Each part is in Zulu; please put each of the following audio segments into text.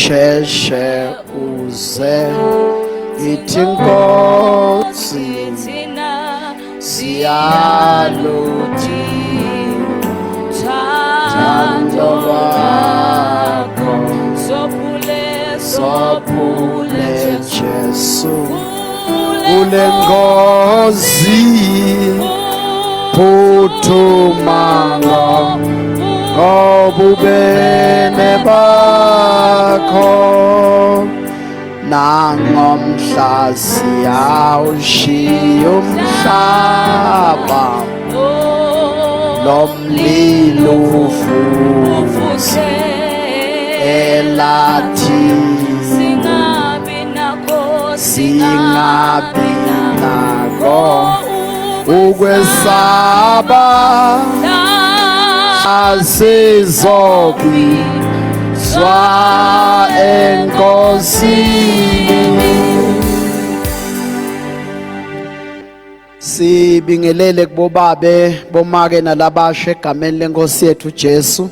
usheshe uze ithi Nkosi siyaluthi thando lwakho sophule Jesu kule ngozi phuthuma ngobubele bakho nangomhla siyawushiya umhlaba lomlilo uvuthe elathi singabi nako ukwesaba asizobizwa enkosini. Sibingelele kubobabe bomake nalabasha egameni lenkosi yethu Jesu.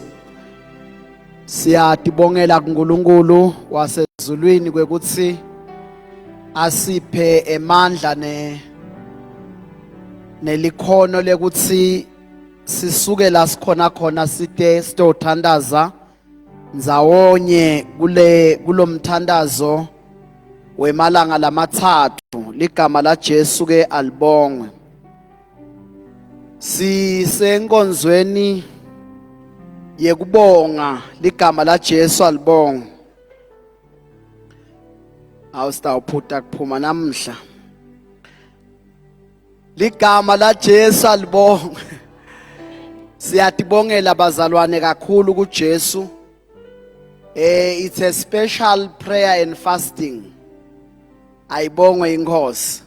Siyadibongela kuNkulunkulu wasezulwini kwekuthi asiphe emandla nelikhono lekuthi sisuke la sikhona khona side sitothandaza ndzawonye kulomthandazo wemalanga lamathathu ligama la Jesu ke alibongwe. Sisenkonzweni yekubonga ligama la Jesu alibongwe. Awusitawuphutha kuphuma namhla ligama la Jesu alibongwe. Siyadibongela bazalwane kakhulu kuJesu. It's a special prayer and fasting. Ayibongwe inkosi.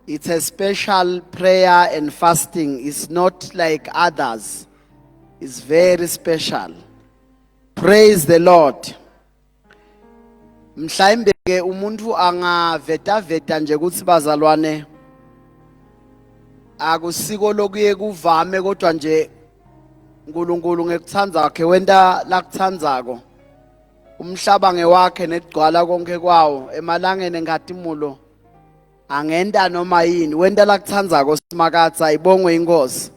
It's a special prayer and fasting. It's not like others. It's very special. Praise the Lord. Mhlawumbe ke umuntu angaveta nje ukuthi bazalwane akusiko lokuye kuvame kodwa nje uNkulunkulu ngekuthanza kwakhe wenta lakuthanzako umhlaba ngewakhe negcwala konke kwawo emalangeni engadumulo angenda noma yini wenta lakuthanzako simakatha ayibongwe inkosi.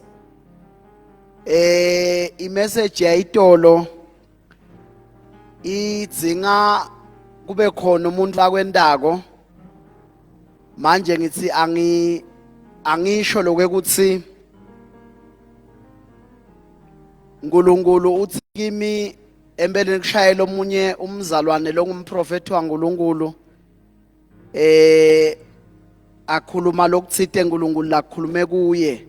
Imessage yayitolo idzinga kube khona umuntu akwendako manje ngithi angisho lokuthi uNkulunkulu uthi kimi empeleni kushayela omunye umzalwane longumprofeti waNkulunkulu akhuluma lokuthite uNkulunkulu lakhulume kuye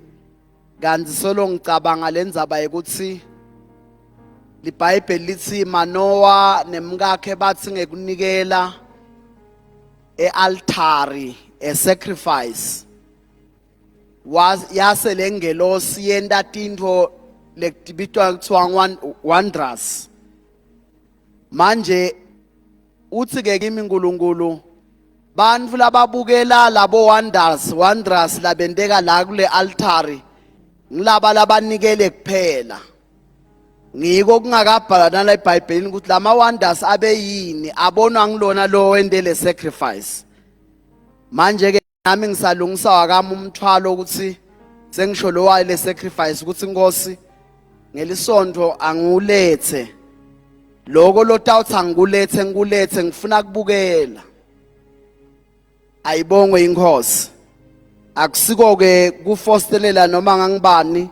kanti solo ngicabanga lendzaba ukuthi liBhayibheli lithi Manoa nemkakhe bathi ngekunikela ealtari a sacrifice yase lengelosi yenta tintfo lekutibitwa kuthiwa wondrous. Manje uthi ke kimi uNkulunkulu bantfu lababukela labo wondrous labenteka la kule altari ngilaba labanikele kuphela. Ngiko kungakabhala nala eBhayibhelini ukuthi lama wonders abe yini abonwa ngilona lo wendele sacrifice. Manje ke nami ngisalungisa wakami umthwalo ukuthi sengisho lo wale sacrifice ukuthi Nkosi ngelisonto angulethe lokho lotawuthi ngikulethe ngifuna kubukela. Ayibongwe inkosi. Akusiko ke kufostelela noma ngangibani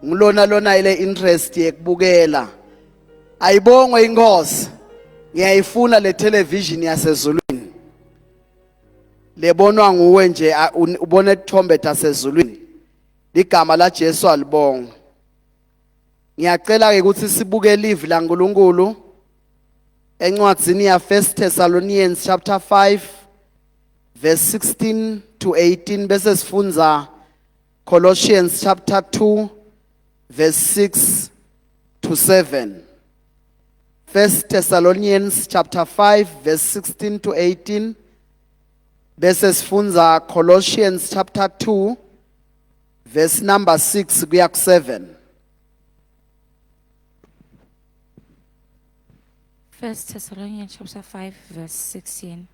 ngilona ile interest yekubukela. Ayibongwe inkosi. Ngiyayifuna le television yasezulwini lebonwa nguwe nje ubone ithombe tasezulwini ligama la Jesu alibongwe. Ngiyacela ke ukuthi sibuke live la uNkulunkulu encwadzini ya 1 Thessalonians chapter 5 verse 16 to 18 bese sifundza Colossians chapter 2 verse 6 to 7. 1 Thessalonians chapter 5 verse 16 to 18 bese sifundza Colossians chapter 2 verse number 6 kuya ku 7. 1 Thessalonians chapter 5 verse 16.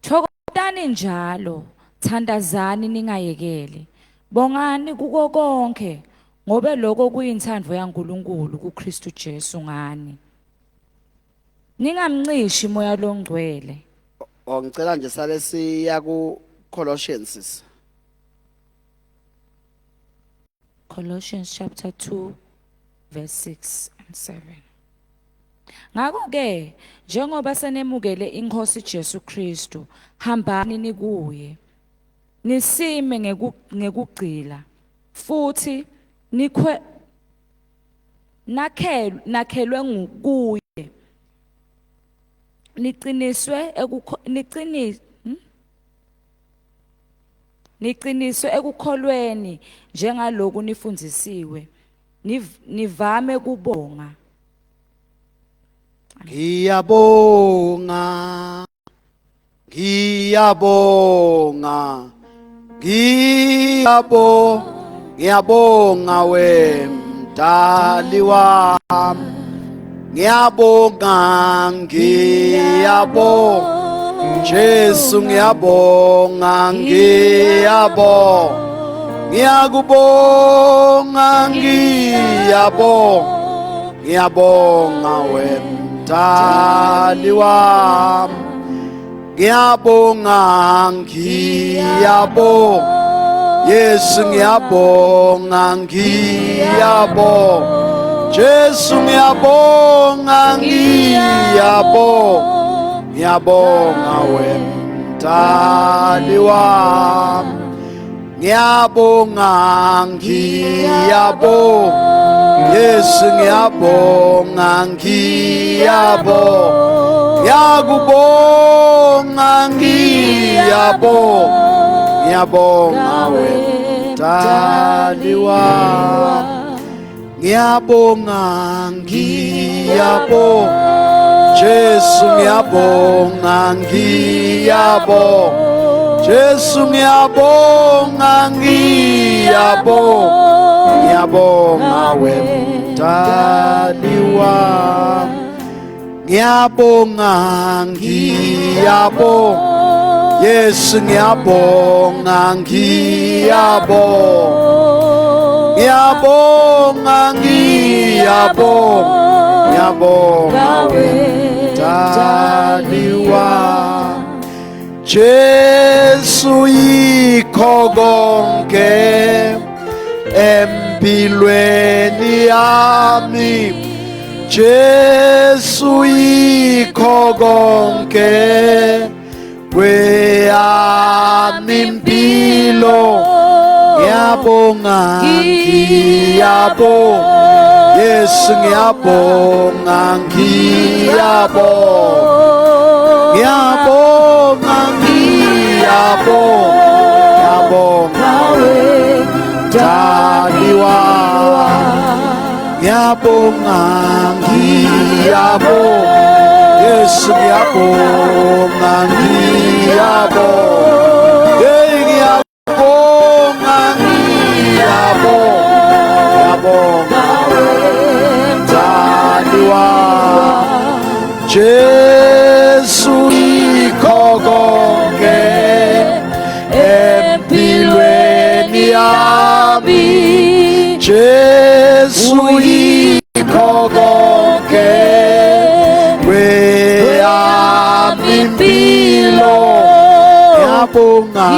Thokotani njalo, thandazani ningayekeli. Bongani kuko konke, ngobe lokho kuyintando yaNkulunkulu kuKristu Jesu ngani. Ningamncishi moya longcwele. Ngicela nje sale siya ku Colossians. Colossians chapter 2 verse 6 and 7. Ngakho-ke njengoba senemukele iNkosi Jesu Kristu, hambani nikuye. Nisime ngekugcila futhi nakhelwe ngukuye. Niqiniswe ekukholweni njengaloku nifundzisiwe. Nivame kubonga. Ngiyabonga wemdali wami. Ngiyabonga Jesu, ngiyabonga ngiyakubonga ngiyabonga wemdali wami. Ngiyabonga Yesu, ngiyabonga Jesu, ngiyabonga ngiyabonga wemdali wami. Ngiyabonga Yesu, ngiyabonga ngiyakubonga ngiyabonga wemdali wami. Ngiyabonga Jesu, ngiyabonga Jesu, ngiyabonga ngiyabonga wemdali wami. Ngiyabonga Yesu, ngiyabonga ngiyabonga wemdali wami. Jesu yikho konke empilweni yami. Jesu yikho konke kweyami impilo. Ngiyabonga Yesu, ngiyabonga ngiyabonga wemdali wami. Ngiyabonga Yesu, ngiyabonga wemdali wami. Jesu yikho konke empilweni yami. Jesu yikho konke kweyami impilo. Ngiyabonga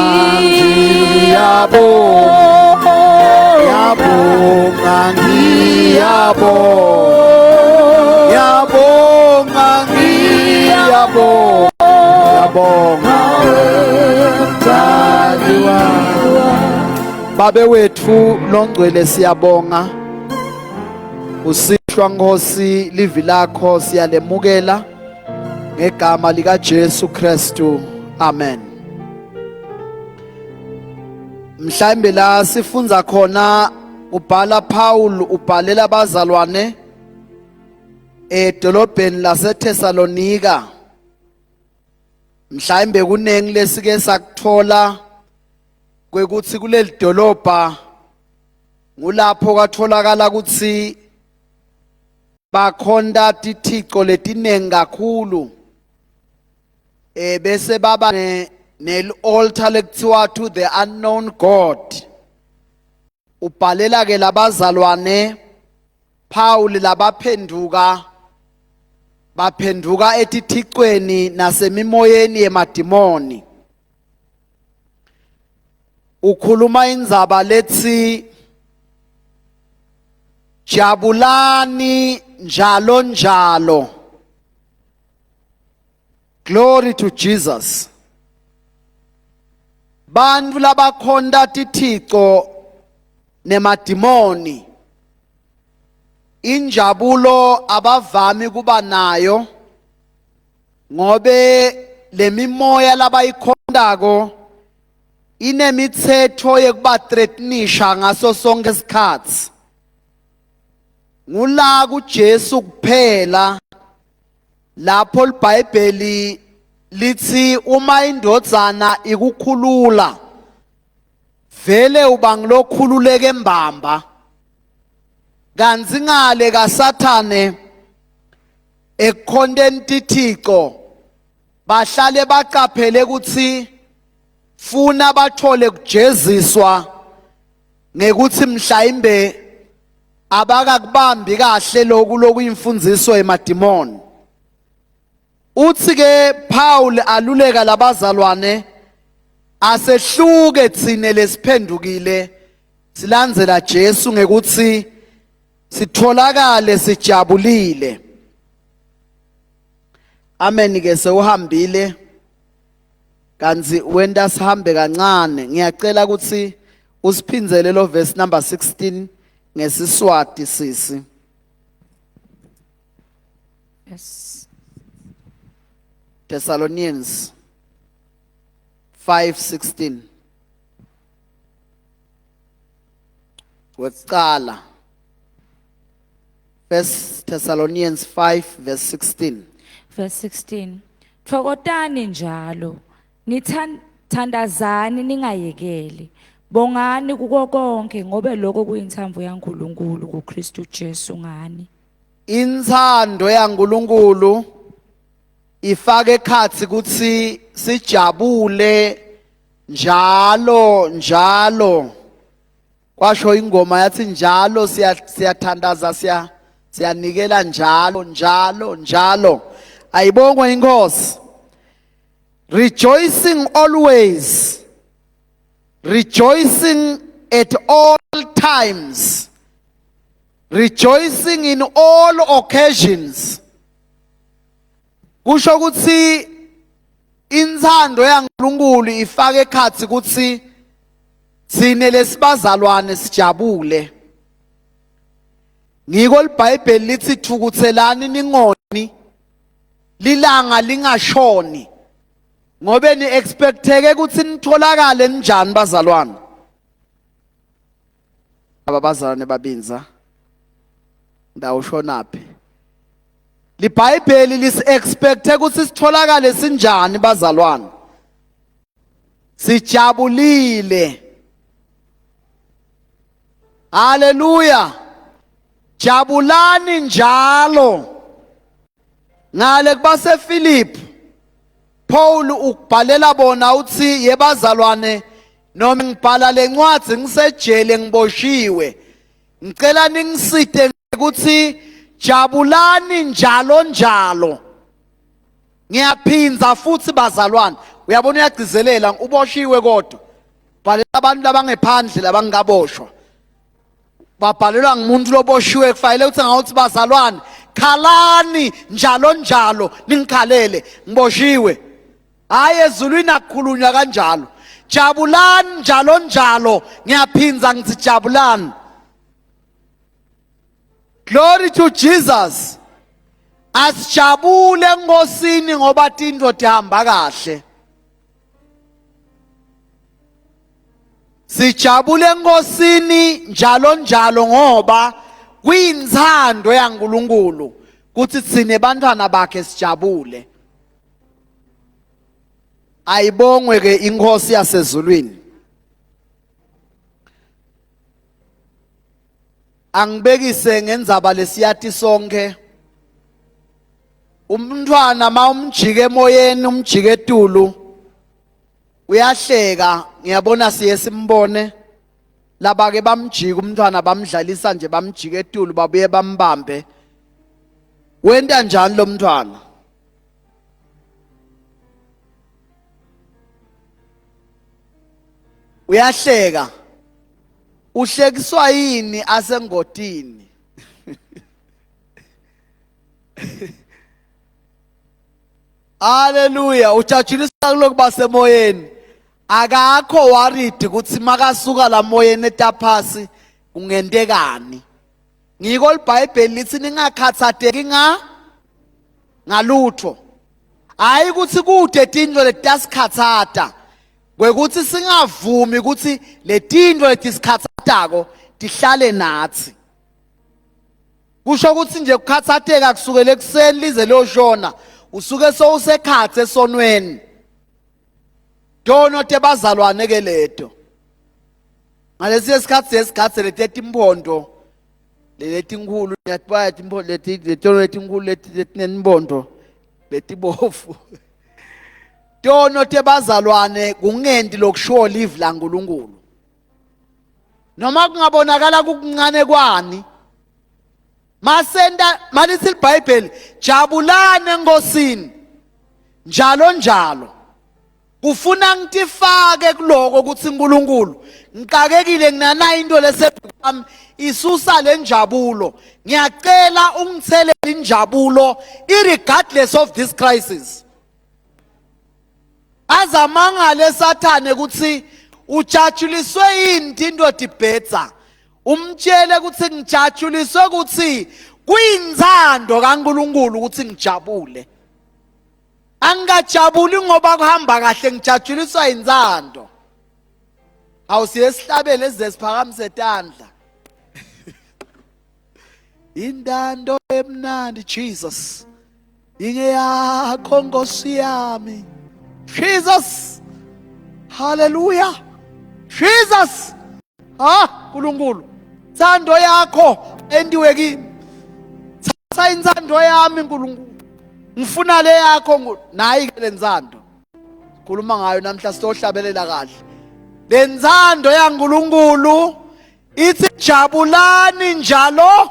ngiyabonga wemdali wami. Babe wethu longcwele, siyabonga. Usihlwa Nkosi, livi lakho siyalemukela ngegama lika Jesu Kristu. Amen. Mhlambe la sifunza khona ubhala Paul ubhalela abazalwane edolobheni laseThesalonika. Mhlambe kunengi lesike sakuthola kwekuthi kuleli dolobha ngulapho kwatholakala ukuthi bakhonda tithixo letinengi kakhulu bese baba ne altar lekuthiwa to the unknown God. Ubhalela ke labazalwane Paul labaphenduka baphenduka etithixweni nasemimoyeni yemadimoni. Ukhuluma indzaba lethi jabulani njalo njalo. Glory to Jesus. Bantu labakhonda tithixo nemadimoni injabulo abavami kuba nayo ngobe lemimoya labayikhondako inemithetho yekuba threatenisha ngaso sonke isikhathi. Ngula kuJesu kuphela lapho iBhayibheli lithi uma indodzana ikukhulula vele uba ngilokhululeke mbamba. Kanzi ngale kaSathane ekukhondeni tithixo bahlale baqaphele ukuthi funa bathole kujeziswa ngekuthi mhlawumbe abakakubambi kahle lokuyimfundiso emadimoni. Uthi ke Paul aluleka labazalwane asehluke thine lesiphendukile silandzela Jesu ngekuthi sitholakale sijabulile. Amen ke sewuhambile kanzi wenda sihambe kancane. Ngiyacela ukuthi usiphinzele lo verse number 16 ngesiswati sisi. Yes. Thessalonians 5:16. Wecala. 1 Thessalonians 5 verse 16. Verse 16. Thokotani njalo, nithandazani ningayekeli. Bongani kuko konke ngobe lokho kuyinthambo yaNkulunkulu kuKristu Jesu ngani. Inthando yaNkulunkulu ifake ekhathi ukuthi sijabule njalo njalo. Kwasho ingoma yathi njalo siyathandaza siyanikela njalo njalo njalo. Ayibongwe inkosi. Rejoicing always. Rejoicing at all times. Rejoicing in all occasions. Kusho ukuthi inthando yaNkulunkulu ifake ekhathi ukuthi sine lesibazalwane sijabule. Ngiko iBhayibheli lithi thukuthelani ningoni lilanga lingashoni. Ngobe ni expecteke ukuthi nitholakale njani bazalwane. Abazalwane babinza ndawushonaphi. LiBhayibheli lis expecte ukuthi sitholakale sinjani bazalwane. Sijabulile. Hallelujah. Jabulani njalo. Ngale kubase Philip Paul ukubhalela bona uthi yebazalwane noma ngibhala lencwadi ngisejele ngiboshiwe ngicela ningiside ukuthi jabulani njalo njalo. Ngiyaphinza futhi bazalwane uyabona uyagcizelela uboshiwe kodwa bhalela abantu labangephandle labangaboshwa babhalelwa ngumuntu loboshiwe kufanele ukuthi ngawuthi bazalwane khalani njalo njalo ningikhalele ngiboshiwe. Hayi ezulwini akukhulunywa kanjalo. Jabulani njalo njalo. Ngiyaphinza ngithi jabulani. Glory to Jesus. Asijabule enkosini ngoba into ihamba kahle. Sijabule enkosini njalo njalo ngoba kuyinthando yaNkulunkulu kuthi sine bantwana bakhe sijabule. Ayibongwe ke inkosi yasezulwini. Angibekise ngendzaba lesiyathi sonke. Umntwana mawumjike emoyeni umjike etulu uyahleka, ngiyabona siye simbone. Laba ke bamjika umntwana bamdlalisa nje bamjike etulu babuye bambambe. Wenta njani lo mntwana? Uyahleka. Uhlekiswa yini asengodini? Hallelujah. Ujatshulisa kulokuba semoyeni. Akakho worried ukuthi makasuka la moyeni etaphasi kungentekani. Ngiko iBhayibheli lithi ningakhathateki ngalutho. Hayi ukuthi kude tindlo letiyasikhatsata. Kwekuthi singavumi ukuthi letindlo letisikhathatako tihlale nathi. Kusho ukuthi nje ukukhathateka kusukela ekuseni lize loshona. Usuke sowusekhathe esonweni. Dono tebazalwane ke leto. Ngalesi isikhathi sesikhathe letimpondo letinkulu yatibaya timpondo letinkulu letinenimpondo letibofu. Dono tebazalwane kungendi lokusho live la uNkulunkulu. Noma kungabonakala kukuncane kwani. Masenda malithi iBhayibheli jabulane enkosini njalo njalo. Kufuna ngitifake kuloko ukuthi uNkulunkulu ngikakekile nginana into lesebhami isusa lenjabulo. Ngiyacela ungithelele injabulo irregardless of this crisis. Azamangale sathane ukuthi ujatshuliswe yini into dibhetsa. Umtshele ukuthi ngijatshuliswe ukuthi kuyinzando kaNkulunkulu ukuthi ngijabule. Angajabuli ngoba kuhamba kahle ngijatshuliswa inzando. Awusiye sihlabele ezesiphakamise etandla. Indando emnandi Jesus. Ingeyakho Nkosi yami. Jesus. Hallelujah. Jesus. Nkulunkulu. Inzando yakho endiwe kimi. Thatha inzando yami Nkulunkulu. Ngifuna le yakho nayi ke lenzando. Khuluma ngayo namhla sizohlabelela kahle. Lenzando yaNkulunkulu ithi jabulani njalo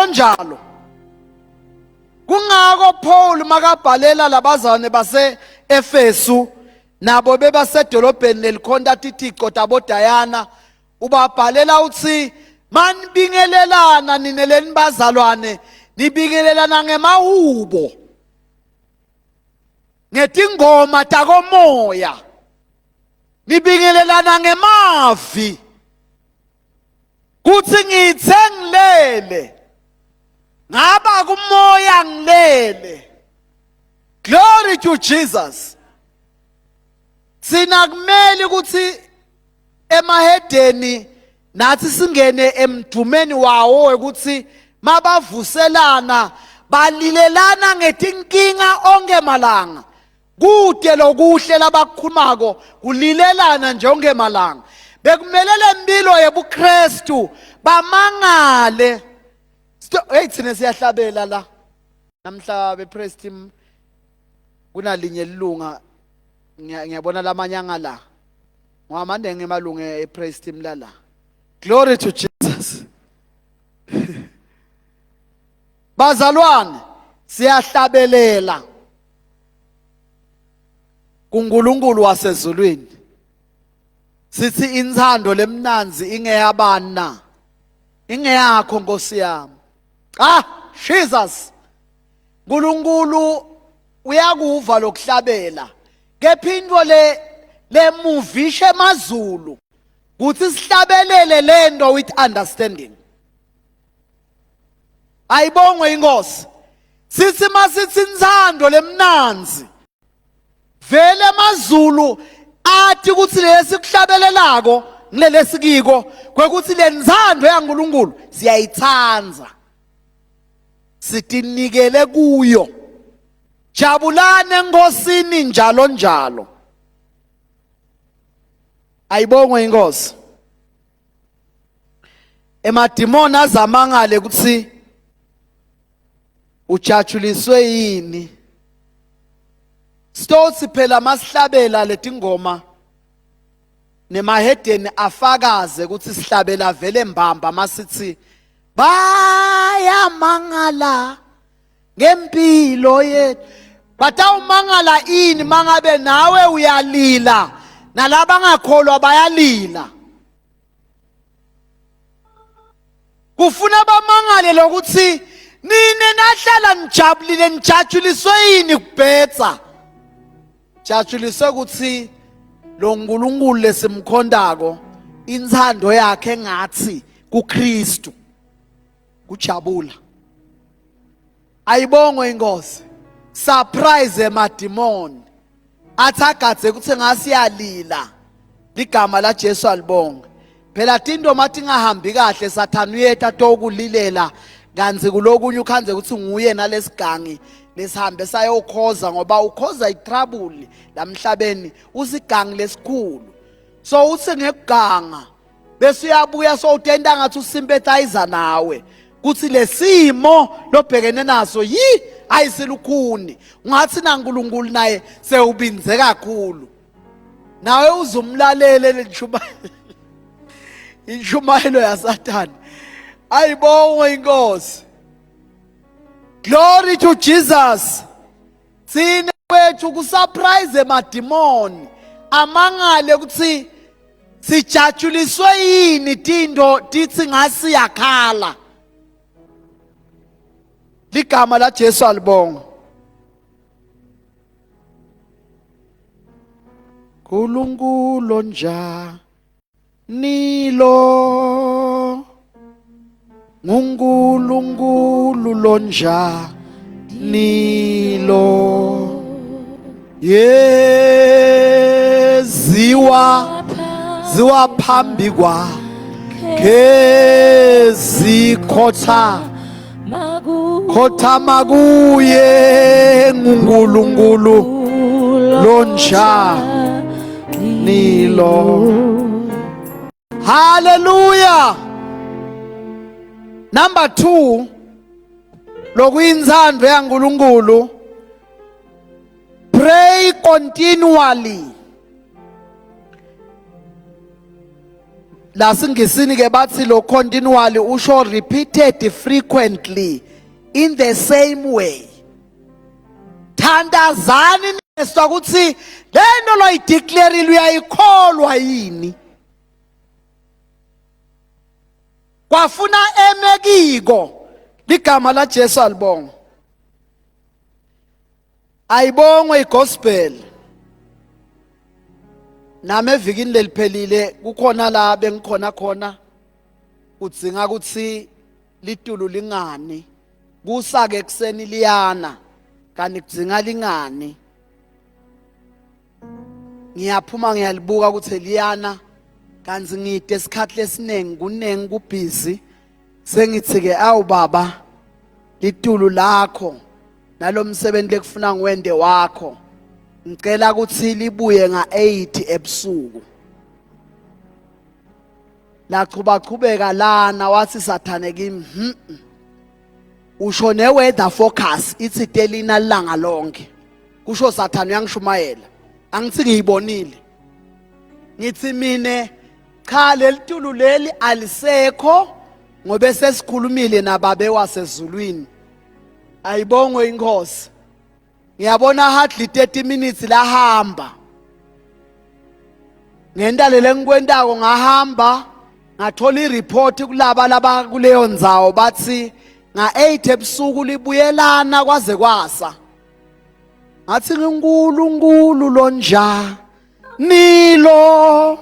njalo. Kungako Paul makabhalela labazane base Efesu nabo bebasedolobheni lelikhonta tithixo tabo Diana ubabhalela uthi manibingelelana nineleni bazalwane nibingelelana ngemahubo ngetingoma takomoya nibingelelana ngemavi kuthi ngithe ngilele ngaba kumoya ngilele. Glory to Jesus. Sina kumele ukuthi emahedeni nathi singene emdumeni wawo ukuthi mabavuselana balilelana ngetinkinga onke malanga. Kude lokuhle labakhulumako kulilelana nje onke malanga. Bekumelele impilo yebuKristu bamangale. Hey thina siyahlabela la. Namhla bepraise team kunalinye lilunga ngiyabona lamanyanga la. Ngamande ngemalunga epraise team la. Glory to Jesus. Bazalwane siyahlabelela kuNkulunkulu wasezulwini. Sithi inzando lemnanzi ingeyabani na? Ingeyakho Nkosi yami. Jesus. Nkulunkulu uyakuva lokuhlabela. Kephindwo lemuvishe emazulu. Kuthi sihlabelele lento with understanding. Ayibongwe inkosi. Sithi masithi inzando lemnanzi. Vele emazulu athi ukuthi lesikuhlabelelako ngilelesikiko kwekuthi lenzando yaNkulunkulu siyayithanza. Sitinikele kuyo. Jabulane enkosini njalo njalo. Ayibongwe inkosi. emadimoni azamangale ukuthi ujatshuliswe yini. Stothi phela masihlabela leti ngoma nemahedeni afakaze ukuthi sihlabela vele mbamba masithi bayamangala ngempilo yethu. Batawumangala ini mangabe nawe uyalila nalaba ngakholwa bayalila? Kufuna bamangale lokuthi nine nahlala nijabulile nijatshuliswe yini kubhetsa. Jatshuliswe ukuthi lo nkulunkulu lesimkhondako inthando yakhe ngathi kuKristu kujabula. Ayibongo inkosi. Surprise emadimoni athagadze ukuthi ngasiyalila ligama la Jesu alibonge. Phela tinto mathi ngahambi kahle sathana uyetha tokulilela kanzi kulokunye ukhanze ukuthi nguye nalesigangi lesihambe sayokhoza ngoba ukhoza itrouble lamhlabeni usigangi lesikhulu. So uthi ngekuganga bese uyabuya so utenda ngathi usympathize nawe kuthi lesimo lobhekene naso ayisilukhuni ungathi naNkulunkulu naye sewubinze kakhulu nawe uzumlalele leshumayelo inshumayelo yaSathane. Ayibonge inkosi. Glory to Jesus. Thina wethu kusurprise emadimoni amangale ukuthi sijatshuliswe yini tinto tithi ngasi yakhala. Ligama la Jesu alibonga. Nkulunkulu njani lo nguNkulunkulu lonjani lo ziwa phambi kwakhe zikhotha makuye nguNkulunkulu lonjani lo. Hallelujah. Number 2, lokuyinthando yaNkulunkulu, pray continually. La singisini ke bathi lo continually usho repeated frequently in the same way. Thandazani neswa ukuthi lento lo ideclare uyayikholwa yini. Kwafuna emekiko ligama la Jesu alibonga. Ayibongwe igospel. Nami evikini leliphelile kukhona la bengikhona khona udzinga ukuthi litulu lingani kusake ekseni liyana kanti kudzinga lingani. Ngiyaphuma ngiyalibuka ukuthi liyana kanzi ngide isikhathi lesinengi kunengi kubhizi sengithi ke awu baba litulu lakho nalomsebenzi lekufuna ngwende wakho ngicela ukuthi libuye nga-8 ebusuku. Laqhubeka lana wathi Sathane kimi usho ne-weather forecast ithi telina lilanga lonke. Kusho Sathane uyangishumayela angithi ngiyibonile ngithi mine cha lelitulu leli alisekho ngobe sesikhulumile nababe wasezulwini. Ayibongwe inkosi. Ngiyabona hardly 30 minutes lahamba. Ngendalele ngikwentako ngahamba ngathola ireport kulaba laba kuleyo ndzawo bathi nga-8 ebusuku libuyelana kwaze kwasa. Ngathi nguNkulunkulu lonjani lo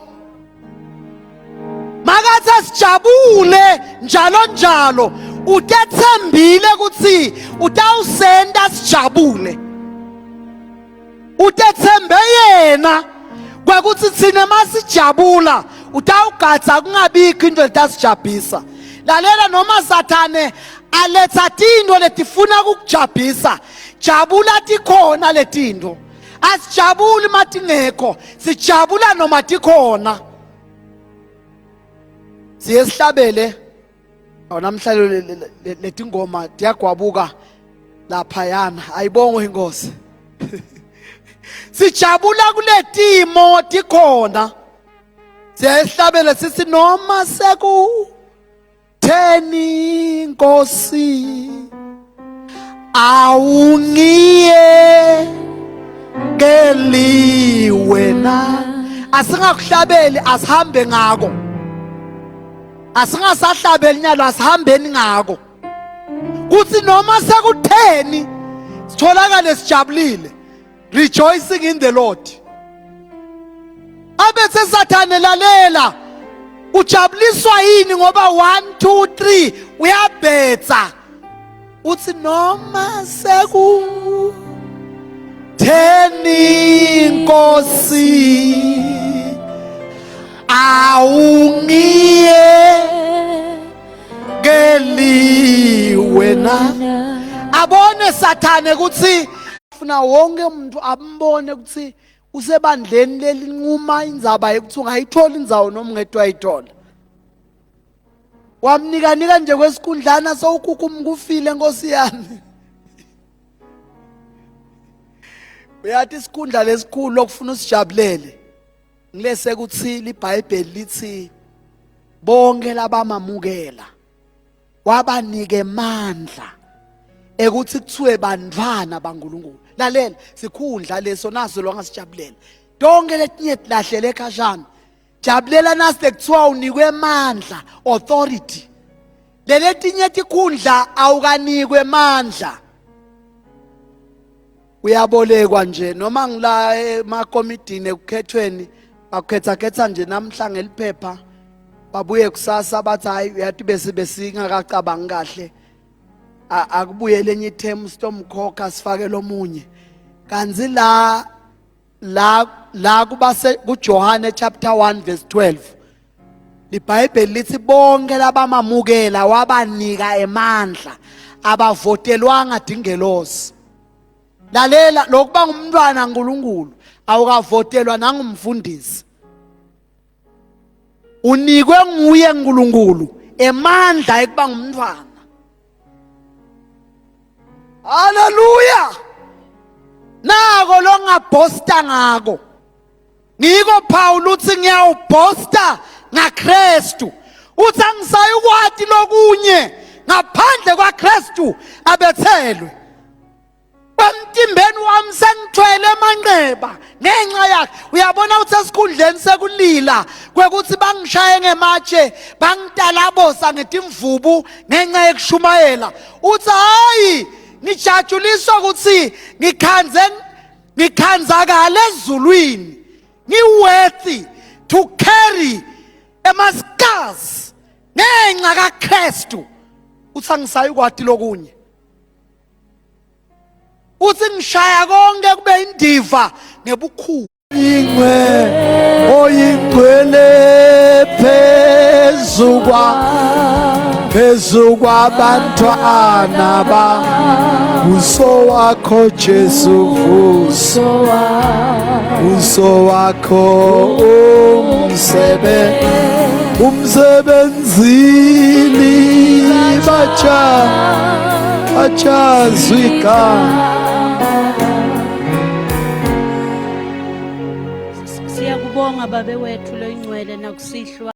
makathi sijabule njalo utethembile ukuthi utawusenda sijabule. Utethembe yena kwekuthi thina masijabula utawugatsa kungabikho into letasijabhisa. Lalela noma Sathane aletha tinto letifuna kukujabhisa jabula tikhona letinto. Asijabuli matingekho sijabula noma tikhona. Siyesihlabele Namhlanje leti ngoma diyagwabuka lapha yana ayibongo inkosi. Sijabula kuletimo tikhona. Siyahlabela sithi noma seku theni Nkosi awungiye ngeliwe na. Asingakuhlabeli asihambe ngako. Asingasahlabeli nyalo asihambeni ngako. Kuthi noma sekutheni sitholakale sijabulile, rejoicing in the Lord. Abese Sathane lalela, ujabuliswa yini ngoba 1 2 3 uyabhetha. Uthi noma seku theni Nkosi awungiye ngeliwe na. Abone Sathane kuthi ufuna wonke umuntu ambone ukuthi usebandleni lelinquma indzaba yokuthi ungayithola indzawo noma ungedwa ayithola. Wamnika nje kwesikhundlana sowukukuma kufile Nkosi yami. Uyathi isikhundla lesikhulu lokufuna usijabulele. Ngilese kuthi iBhayibheli lithi bonke labamamukela wabanike amandla ekuthi kuthiwe bantwana baNkulunkulu. Lalela sikhundla leso naso lo ngasijabulela. Donke letinye tilahlele ekhashana. Jabulela nasi kuthiwa unikwe amandla, authority. Letinye tikhundla awukanikwe amandla. Uyabolekwa nje noma ngila emakomidini ekukhethweni bakhetha nje namhla ngeliphepha babuye kusasa bathi hayi uyathi bese ngakacabangi kahle akubuye lenye ithemu sitomkhokha sifake lomunye. Kanzi la kubase kuJohane chapter 1 verse 12 iBhayibheli lithi bonke labamamukela wabanika emandla abavotelwanga dingelosi. Lalela lokuba ngumntwana kaNkulunkulu awukavotelwa nangumfundisi. Unikwe nguye uNkulunkulu emandla ekuba ngumntwana. Haleluya. Nako lo ngabhosta ngako. Ngiko Paul uthi ngiyawubhosta ngaKristu. Uthi angisayikwati lokunye ngaphandle kwaKristu abethelwe. Emtimbeni wami sengithwele emanqeba ngenxa yakhe. Uyabona ukuthi esikhundleni sekulila kwekuthi bangishaye ngematshe bangitalabosa ngetimvubu ngenxa yekushumayela. Uthi hayi nijajuliswa ukuthi ngikhanzakala ezulwini. Ngiworthy to carry emascars ngenxa kaKristu. Uthi angisayikwati lokunye. Uthi ngishaya konke kube indiva nebukhulu. Ingwe oyingcwele phezu kwabantwana ba uso wakho Jesu uso wakho umsebenzini bachazwika. Siyakubonga babe wethu lo ingcwele nakusihlwa.